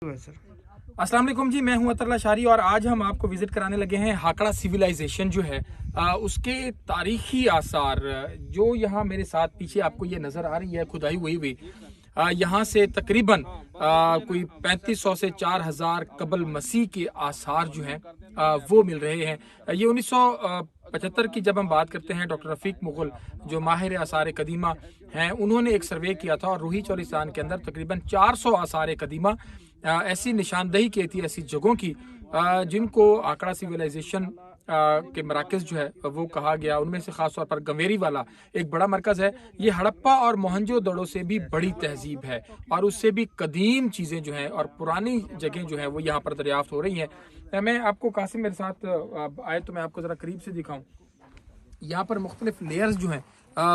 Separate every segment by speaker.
Speaker 1: Sir.
Speaker 2: अस्सलाम वालेकुम जी, मैं हूं अतरल्ला शारी और आज हम आपको विजिट कराने लगे हैं हाकड़ा सिविलाइजेशन जो है उसके तारीखी आसार जो यहाँ मेरे साथ पीछे आपको ये नज़र आ रही है खुदाई हुई यहाँ से तकरीबन कोई 3500 से 4000 कबल मसीह के आसार जो हैं वो मिल रहे हैं। ये 1975 की जब हम बात करते हैं, डॉक्टर रफ़ीक मुग़ल जो माहिर आसार कदीमा हैं, उन्होंने एक सर्वे किया था और रूही चौलिस्तान के अंदर तकरीबन 400 आसार कदीमा ऐसी निशानदही की थी, ऐसी जगहों की जिनको आकड़ा सिविलाइजेशन के मराकज़ जो है वो कहा गया। उनमें से ख़ास तौर पर गंवेरी वाला एक बड़ा मरकज़ है। ये हड़प्पा और मोहनजो दड़ो से भी बड़ी तहजीब है और उससे भी कदीम चीज़ें जो हैं और पुरानी जगहें जो हैं वो यहाँ पर दरियाफ्त हो रही हैं। मैं आपको कासिम मेरे साथ आए तो मैं आपको ज़रा करीब से दिखाऊँ। यहाँ पर मुख्तलिफ लेयर्स जो हैं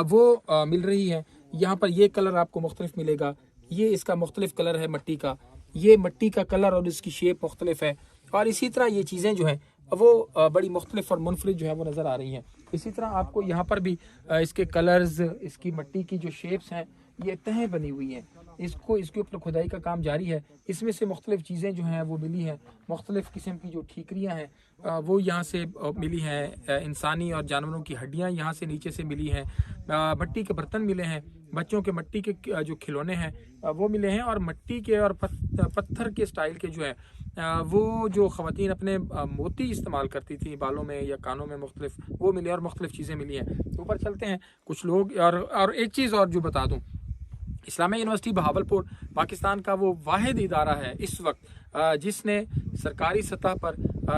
Speaker 2: वो मिल रही हैं। यहाँ पर ये कलर आपको मुख्तलिफ मिलेगा, ये इसका मुख्तलिफ कलर है मट्टी का, ये मट्टी का कलर और इसकी शेप मुख्तलिफ है और इसी तरह ये चीज़ें जो हैं वो बड़ी मुख्तलिफ और मुनफरिद जो है वो नज़र आ रही हैं। इसी तरह आपको यहाँ पर भी इसके कलर्स, इसकी मट्टी की जो शेप्स हैं, ये तहें बनी हुई हैं, इसके ऊपर खुदाई का काम जारी है। इसमें से मुख्तलिफ चीज़ें जो हैं वो मिली हैं, मुख्तलिफ किस्म की जो ठीकरियाँ हैं वो यहाँ से मिली हैं, इंसानी और जानवरों की हड्डियाँ यहाँ से नीचे से मिली हैं, मट्टी के बर्तन मिले हैं, बच्चों के मट्टी के जो खिलौने हैं वो मिले हैं और मट्टी के और पत्थर के स्टाइल के जो है वो जो ख़वातीन अपने मोती इस्तेमाल करती थी बालों में या कानों में, मुख्तलिफ वो मिले और मुख्तलिफ चीज़ें मिली हैं। ऊपर चलते हैं कुछ लोग। और एक चीज़ और जो बता दूँ, इस्लामिया यूनिवर्सिटी बहावलपुर पाकिस्तान का वो वाहिद इदारा है इस वक्त जिसने सरकारी सतह पर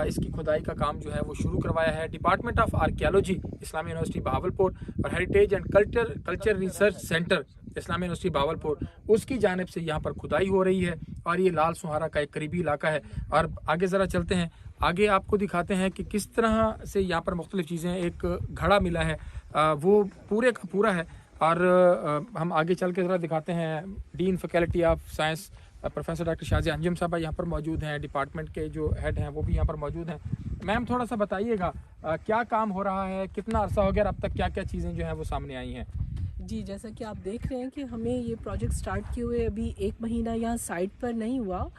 Speaker 2: इसकी खुदाई का काम जो है वो शुरू करवाया है। Department of archaeology Islamia university Bahawalpur और heritage and culture research centre Islamia university Bahawalpur, उसकी जानिब से यहाँ पर खुदाई हो रही है और ये लाल सुहारा का एक करीबी इलाका है। और आगे ज़रा चलते हैं, आगे आपको दिखाते हैं कि किस तरह से यहाँ पर मुख्तलिफ चीज़ें, एक घड़ा मिला है वो पूरे का पूरा है। और हम आगे चल के ज़रा दिखाते हैं। Dean faculty of science professor doctor Shazia Anjum साहबा यहाँ पर मौजूद हैं, डिपार्टमेंट के जो हेड हैं वो भी यहाँ पर मौजूद हैं। मैम थोड़ा सा बताइएगा क्या काम हो रहा है, कितना अरसा हो गया, अब तक क्या क्या चीज़ें जो हैं वो सामने आई हैं?
Speaker 3: जी, जैसा कि आप देख रहे हैं कि हमें ये प्रोजेक्ट स्टार्ट किए हुए अभी 1 महीना यहाँ साइट पर नहीं हुआ,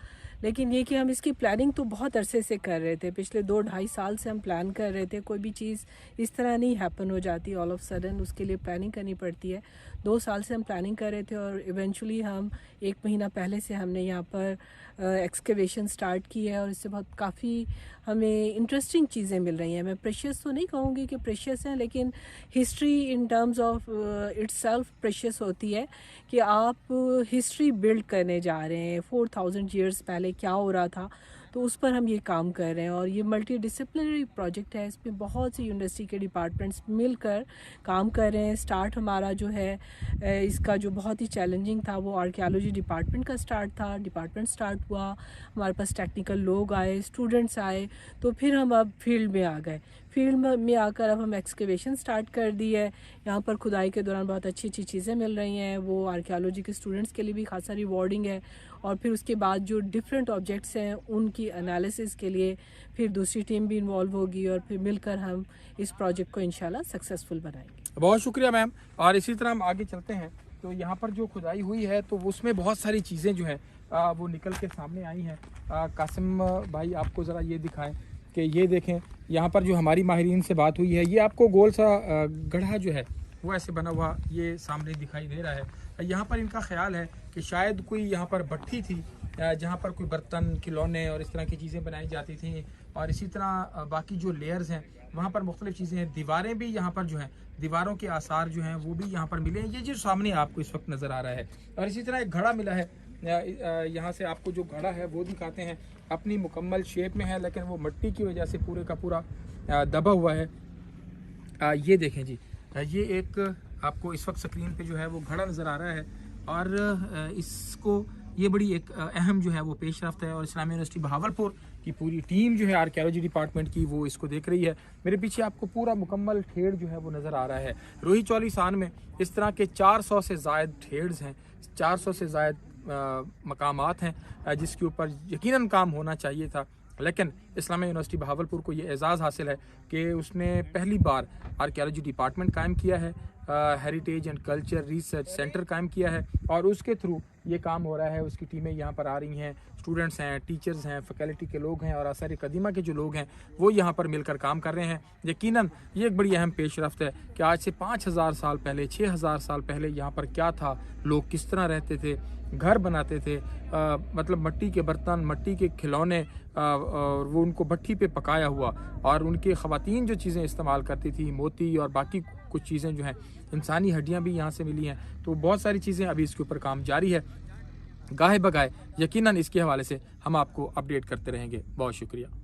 Speaker 3: लेकिन ये कि हम इसकी प्लानिंग तो बहुत अरसे से कर रहे थे। पिछले 2-2.5 साल से हम प्लान कर रहे थे। कोई भी चीज़ इस तरह नहीं हैपन हो जाती ऑल ऑफ सडन, उसके लिए प्लानिंग करनी पड़ती है। 2 साल से हम प्लानिंग कर रहे थे और इवेंचुअली हम 1 महीना पहले से हमने यहाँ पर एक्सकेवेशन स्टार्ट की है और इससे बहुत काफ़ी हमें इंटरेस्टिंग चीज़ें मिल रही हैं। मैं प्रेशियस तो नहीं कहूँगी कि प्रेशियस हैं, लेकिन history in terms of itself precious होती है कि आप हिस्ट्री बिल्ड करने जा रहे हैं। 4000 ईयर्स पहले क्या हो रहा था, तो उस पर हम ये काम कर रहे हैं और ये मल्टी डिसिप्लिनरी प्रोजेक्ट है। इसमें बहुत सी यूनिवर्सिटी के डिपार्टमेंट्स मिलकर काम कर रहे हैं। स्टार्ट हमारा जो है इसका जो बहुत ही चैलेंजिंग था वो आर्कियोलॉजी डिपार्टमेंट का स्टार्ट था। डिपार्टमेंट स्टार्ट हुआ, हमारे पास टेक्निकल लोग आए, स्टूडेंट्स आए, तो फिर हम अब फील्ड में आ गए। फील्ड में आकर अब हम एक्सकेवेशन स्टार्ट कर दी है। यहाँ पर खुदाई के दौरान बहुत अच्छी अच्छी चीज़ें मिल रही हैं, वो आर्कियोलॉजी के स्टूडेंट्स के लिए भी खासा रिवॉर्डिंग है। और फिर उसके बाद जो डिफरेंट ऑब्जेक्ट्स हैं उनकी एनालिसिस के लिए फिर दूसरी टीम भी इन्वॉल्व होगी और फिर मिलकर हम इस प्रोजेक्ट को इंशाल्लाह सक्सेसफुल बनाएंगे।
Speaker 2: बहुत शुक्रिया मैम। और इसी तरह हम आगे चलते हैं तो यहाँ पर जो खुदाई हुई है तो उसमें बहुत सारी चीज़ें जो हैं वो निकल के सामने आई हैं। कासिम भाई आपको ज़रा ये दिखाएं कि ये देखें, यहाँ पर जो हमारी माहिरीन से बात हुई है, ये आपको गोल सा गड्ढा जो है वो ऐसे बना हुआ ये सामने दिखाई दे रहा है। यहाँ पर इनका ख्याल है कि शायद कोई यहाँ पर भट्ठी थी जहाँ पर कोई बर्तन, खिलौने और इस तरह की चीज़ें बनाई जाती थी। और इसी तरह बाकी जो लेयर्स हैं वहाँ पर मुख्तलिफ चीज़ें हैं। दीवारें भी यहाँ पर जो हैं, दीवारों के आसार जो हैं वो भी यहाँ पर मिले हैं, ये जो सामने आपको इस वक्त नज़र आ रहा है। और इसी तरह एक घड़ा मिला है, यहाँ से आपको जो घड़ा है वो दिखाते हैं। अपनी मुकम्मल शेप में है लेकिन वो मिट्टी की वजह से पूरे का पूरा दबा हुआ है। ये देखें जी, ये एक आपको इस वक्त स्क्रीन पे जो है वो घड़ा नज़र आ रहा है और इसको ये बड़ी एक अहम जो है वो पेशरफ्त है। और इस्लामिया यूनिवर्सिटी बहावलपुर की पूरी टीम जो है आर्कियोलॉजी डिपार्टमेंट की वो इसको देख रही है। मेरे पीछे आपको पूरा मुकम्मल ठेड़ जो है वो नज़र आ रहा है। रूही चौलिस्तान में इस तरह के 400 से ज़ायद ठेड्स हैं, 400 से ज़ायद मकामात हैं जिसके ऊपर यकीनन काम होना चाहिए था। लेकिन इस्लामिया यूनिवर्सिटी बहावलपुर को ये एजाज़ हासिल है कि उसने पहली बार आर्कियोलॉजी डिपार्टमेंट कायम किया है, heritage and culture research centre कायम किया है और उसके थ्रू ये काम हो रहा है, उसकी टीमें यहाँ पर आ रही हैं, स्टूडेंट्स हैं, टीचर्स हैं, फैकल्टी के लोग हैं और आसार कदीमा के जो लोग हैं वो यहाँ पर मिलकर काम कर रहे हैं। यकीनन ये एक बड़ी अहम पेशरफ्त है कि आज से 5000 साल पहले, 6000 साल पहले यहाँ पर क्या था, लोग किस तरह रहते थे, घर बनाते थे, मतलब मिट्टी के बर्तन, मिट्टी के खिलौने, और वो उनको भट्ठी पे पकाया हुआ, और उनके ख़वातीन जो चीज़ें इस्तेमाल करती थी, मोती और बाकी कुछ चीज़ें जो हैं, इंसानी हड्डियाँ भी यहाँ से मिली हैं। तो बहुत सारी चीज़ें अभी इसके ऊपर काम जारी है, गाहे बगाए यकीनन इसके हवाले से हम आपको अपडेट करते रहेंगे। बहुत शुक्रिया।